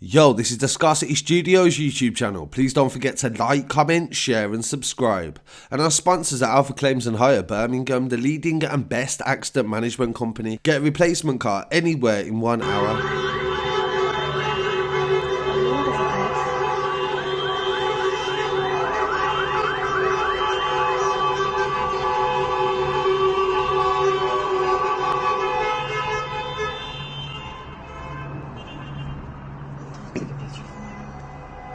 Yo, this is the Scarcity Studios YouTube channel. Please don't forget to like, comment, share and subscribe. And our sponsors are Alpha Claims and Hire Birmingham, the leading and best accident management company. Get a replacement car anywhere in 1 hour.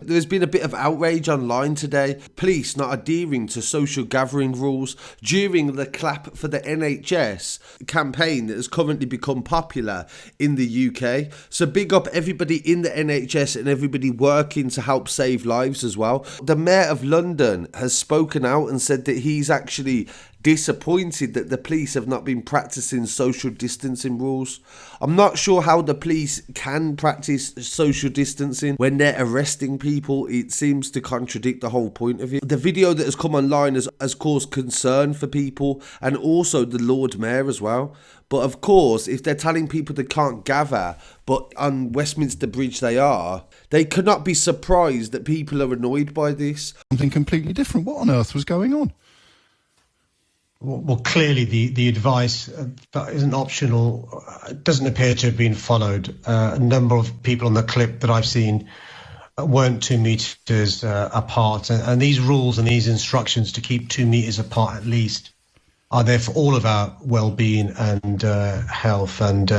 There's been a bit of outrage online today. Police not adhering to social gathering rules during the Clap for the NHS campaign that has currently become popular in the UK. So big up everybody in the NHS and everybody working to help save lives as well. The Mayor of London has spoken out and said that he's actually disappointed that the police have not been practicing social distancing rules. I'm not sure how the police can practice social distancing when they're arresting people. It seems to contradict the whole point of it. The video that has come online has caused concern for people and also the Lord Mayor as well. But of course, if they're telling people they can't gather, but on Westminster Bridge they cannot be surprised that people are annoyed by this. Something completely different. What on earth was going on? Well, clearly the advice that isn't optional doesn't appear to have been followed. A number of people on the clip that I've seen weren't 2 meters apart, and these rules and these instructions to keep 2 meters apart at least are there for all of our well-being and health. And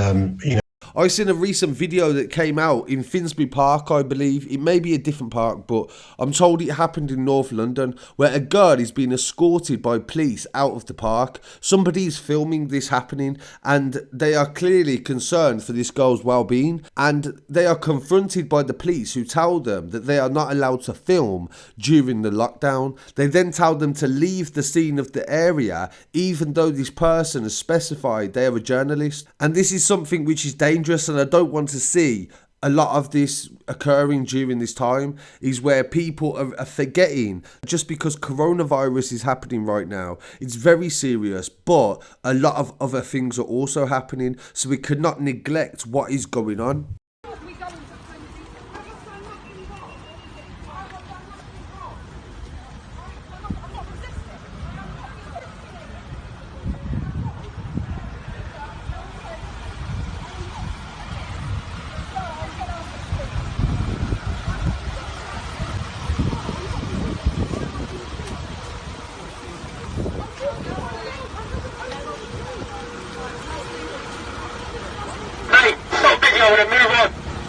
I seen a recent video that came out in Finsbury Park, I believe. It may be a different park, but I'm told it happened in North London, where a girl is being escorted by police out of the park. Somebody's filming this happening, and they are clearly concerned for this girl's well-being, and they are confronted by the police, who tell them that they are not allowed to film during the lockdown. They then tell them to leave the scene of the area, even though this person has specified they are a journalist. And this is something which is dangerous, and I don't want to see a lot of this occurring during this time, is where people are forgetting just because coronavirus is happening right now. It's very serious, but a lot of other things are also happening, so we cannot neglect what is going on.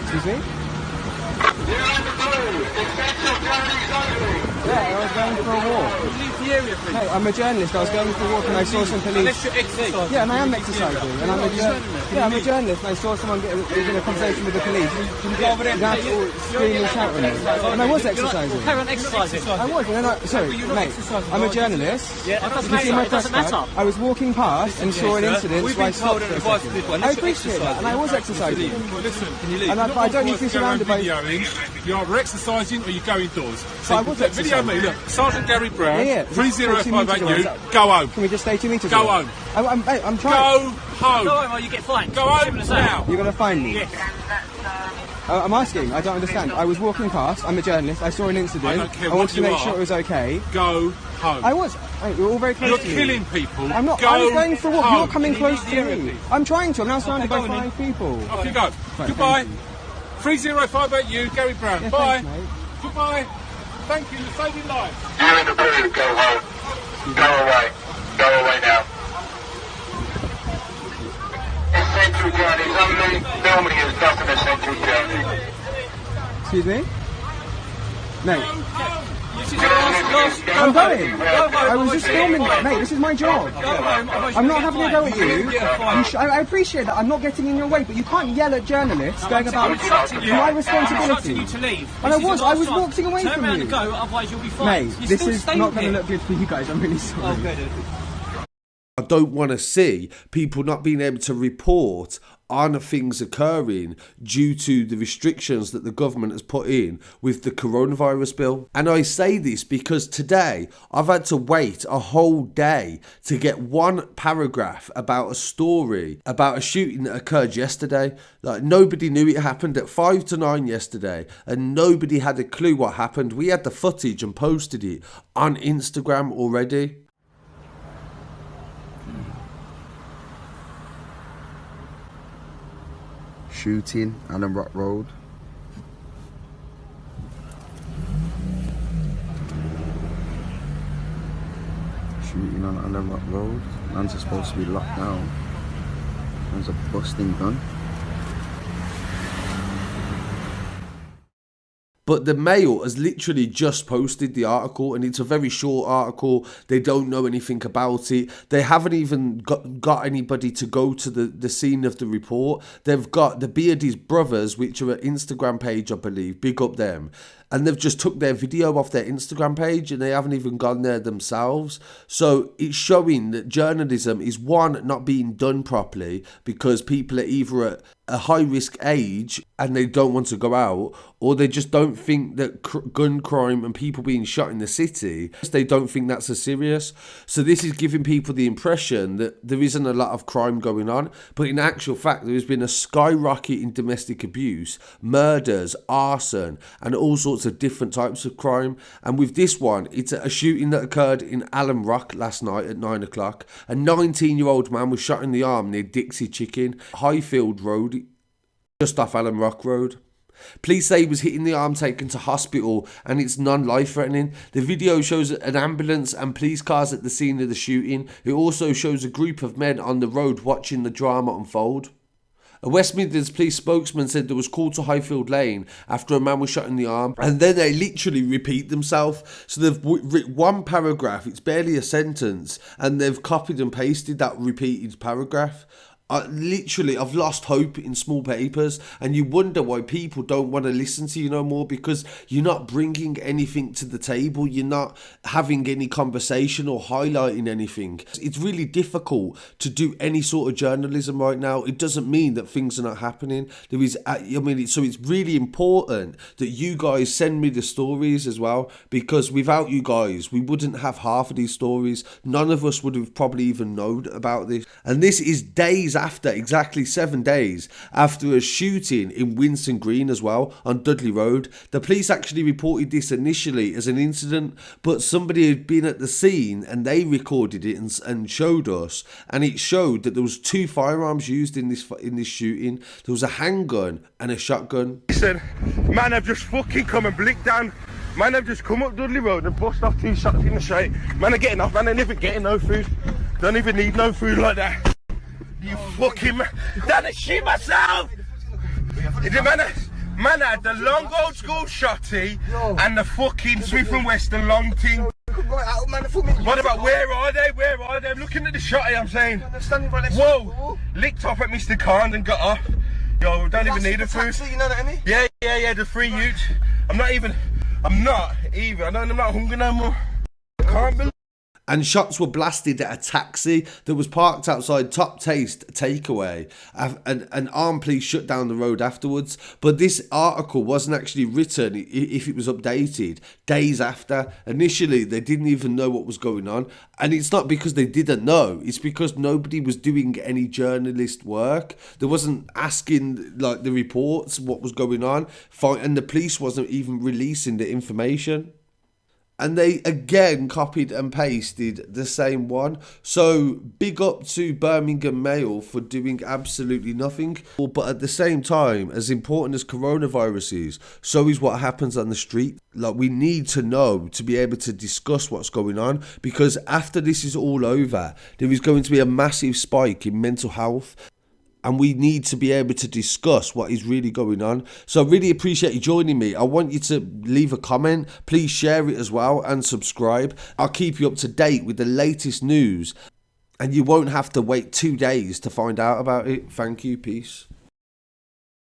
Excuse me? Yeah, I was going for a walk. Leave the area, please. Hey, I'm a journalist. I was going for a walk and I saw some police. Unless you're exercising. Yeah, and I am exercising. And I'm a journalist. And I saw someone get in a conversation with the police. Can you go over there? You have to scream and shout at me. And I was exercising. Carry on exercising. I was. And then sorry, mate. I'm a journalist. Yeah, you can see my press card. I was walking past and saw an incident. We've so I been told stopped and for a advised to second. do it. I appreciate that. And I was exercising. Listen, can you leave? And I don't need to be surrounded by... You're either exercising or you go indoors. So I was Video exercising. me, look, Sergeant Gary Brown, Yeah, 3058U, go home. Can we just stay 2 meters Go away? home. I'm trying. Go home. Go home or you get fined. Go home now. You're going to find me? Yes. I'm asking. I don't understand. I was walking past. I'm a journalist. I saw an incident. I don't care I wanted to what you make sure are. it was okay. Go home. I was. Hey, you're all very close You're to me. killing people. I'm not. Go I was going for a walk. home. You're coming Can you close leave to the area, me. please? I'm trying to. I'm now surrounded by go on 5 people. Off you go. Right, Goodbye. thank 3058U, Gary Brown. Yeah, Bye. thanks, mate. Goodbye. Thank you. You're saving lives. You're in the blue. Go home. Go away. Go away now. Essential journeys only. Filming is just an essential journey. Excuse me, mate. This is your last. I'm going. Go home. I was just filming, mate. This is my job. Go home. otherwise I'm you'll not get having a go at fined. you. You'll get fined. I appreciate that. I'm not getting in your way, but you can't yell at journalists going about instructing you. my I'm instructing responsibility. you to leave. And I This is was. your I last was chance. walking away Turn from around you. and go, otherwise you'll be fined. Mate, You're this still is staying not going to here. look good for you guys. I'm really sorry. Oh, good. I don't want to see people not being able to report on things occurring due to the restrictions that the government has put in with the coronavirus bill. And I say this because today I've had to wait a whole day to get one paragraph about a story about a shooting that occurred yesterday. Like, nobody knew it happened at 5 to 9 yesterday, and nobody had a clue what happened. We had the footage and posted it on Instagram already. Shooting, Alum Road. Shooting on Alum Road. Man's are supposed to be locked down. Man's a busting gun. But the Mail has literally just posted the article, and it's a very short article. They don't know anything about it. They haven't even got anybody to go to the scene of the report. They've got the Beardy's brothers, which are an Instagram page, I believe. Big up them. And they've just took their video off their Instagram page, and they haven't even gone there themselves. So it's showing that journalism is, one, not being done properly because people are either at a high-risk age and they don't want to go out, or they just don't think that gun crime and people being shot in the city, they don't think that's as serious. So this is giving people the impression that there isn't a lot of crime going on, but in actual fact there has been a skyrocket in domestic abuse, murders, arson, and all sorts of different types of crime. And with this one, it's a shooting that occurred in Alum last night at 9 o'clock. A 19-year-old man was shot in the arm near Dixie Chicken, Highfield Road, just off Alum Road. Police say he was hit in the arm, taken to hospital, and it's non-life-threatening. The video shows an ambulance and police cars at the scene of the shooting. It also shows a group of men on the road watching the drama unfold. A West Midlands police spokesman said there was call to Highfield Lane after a man was shot in the arm, and then they literally repeat themselves. So they've written one paragraph, it's barely a sentence, and they've copied and pasted that repeated paragraph. I've lost hope in small papers, and you wonder why people don't want to listen to you no more, because you're not bringing anything to the table, you're not having any conversation or highlighting anything. It's really difficult to do any sort of journalism right now. It doesn't mean that things are not happening. So it's really important that you guys send me the stories as well, because without you guys, we wouldn't have half of these stories. None of us would have probably even known about this. And this is days after, exactly 7 days after a shooting in Winson Green as well, on Dudley Road. The police actually reported this initially as an incident, but somebody had been at the scene and they recorded it and showed us, and it showed that there was 2 firearms used in this shooting. There was a handgun and a shotgun. Listen, man, I've just fucking come and blinked down. Man, I've just come up Dudley Road and bust off 2 shots in the straight. Man, I'm getting off, man, I never getting no food. Don't even need no food like that. You fucking man, done shit myself. Man had the long old school shotty and the fucking Smith & Wesson long thing. What about, where are they? I'm looking at the shotty, I'm saying. Whoa, licked off at Mr. Khan and got off. Yo, we don't even need a food. You know what I mean? Yeah, the 3 youths. I'm not either. I'm not hungry no more. I can't believe. And shots were blasted at a taxi that was parked outside Top Taste Takeaway, and armed police shut down the road afterwards. But this article wasn't actually written, if it was updated, days after. Initially, they didn't even know what was going on. And it's not because they didn't know, it's because nobody was doing any journalist work. There wasn't asking like the reports what was going on, and the police wasn't even releasing the information. And they again copied and pasted the same one. So big up to Birmingham Mail for doing absolutely nothing. But at the same time, as important as coronavirus is, so is what happens on the street. Like, we need to know to be able to discuss what's going on, because after this is all over, there is going to be a massive spike in mental health. And we need to be able to discuss what is really going on. So I really appreciate you joining me. I want you to leave a comment. Please share it as well and subscribe. I'll keep you up to date with the latest news. And you won't have to wait 2 days to find out about it. Thank you. Peace.